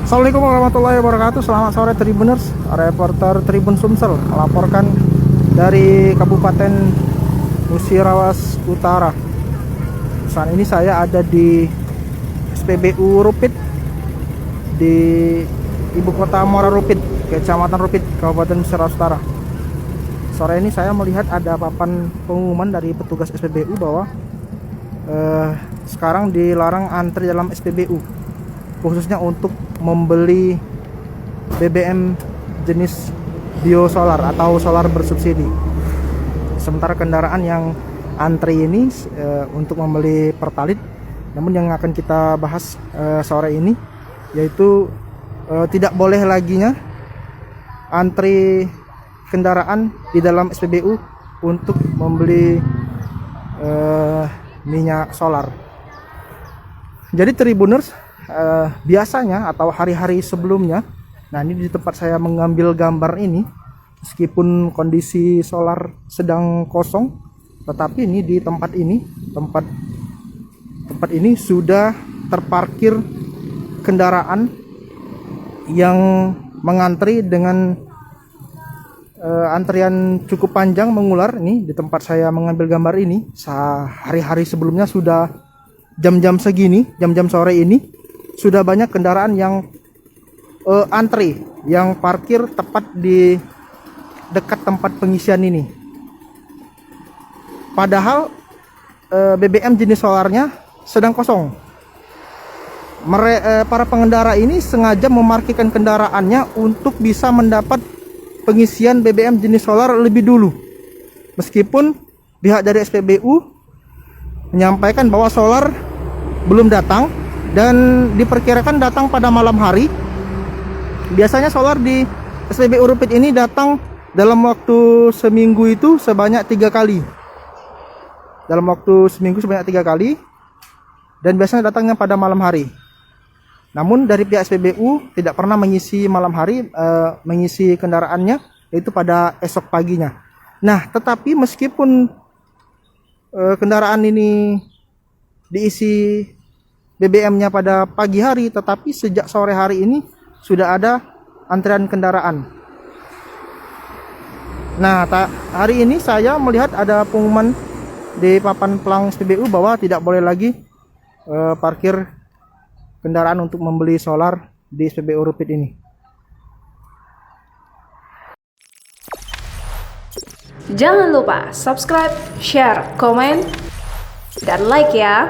Assalamualaikum warahmatullahi wabarakatuh. Selamat sore Tribuners. Reporter Tribun Sumsel melaporkan dari Kabupaten Musirawas Utara. Saat ini saya ada di SPBU Rupit di ibu kota Muara Rupit, Kecamatan Rupit, Kabupaten Musirawas Utara. Sore ini saya melihat ada papan pengumuman dari petugas SPBU bahwa sekarang dilarang antri dalam SPBU, khususnya untuk membeli BBM jenis biosolar atau solar bersubsidi. Sementara kendaraan yang antri ini untuk membeli Pertalite, namun yang akan kita bahas sore ini yaitu tidak boleh laginya antri kendaraan di dalam SPBU untuk membeli minyak solar. Jadi Tribuners, biasanya atau hari-hari sebelumnya, nah ini di tempat saya mengambil gambar ini, meskipun kondisi solar sedang kosong, tetapi ini di tempat ini sudah terparkir kendaraan yang mengantri dengan antrian cukup panjang mengular. Ini di tempat saya mengambil gambar ini, hari-hari sebelumnya sudah jam-jam segini, jam-jam sore ini sudah banyak kendaraan yang antri, yang parkir tepat di dekat tempat pengisian ini. Padahal BBM jenis solarnya sedang kosong. Para pengendara ini sengaja memarkirkan kendaraannya untuk bisa mendapat pengisian BBM jenis solar lebih dulu. Meskipun pihak dari SPBU menyampaikan bahwa solar belum datang dan diperkirakan datang pada malam hari. Biasanya solar di SPBU Rupit ini datang dalam waktu seminggu itu sebanyak 3 kali. Dalam waktu seminggu sebanyak 3 kali, dan biasanya datangnya pada malam hari. Namun dari pihak SPBU tidak pernah mengisi malam hari, mengisi kendaraannya yaitu pada esok paginya. Nah, tetapi meskipun kendaraan ini diisi BBM-nya pada pagi hari, tetapi sejak sore hari ini sudah ada antrian kendaraan. Nah, hari ini saya melihat ada pengumuman di papan pelang SPBU bahwa tidak boleh lagi parkir kendaraan untuk membeli solar di SPBU Rupit ini. Jangan lupa subscribe, share, komen, dan like ya.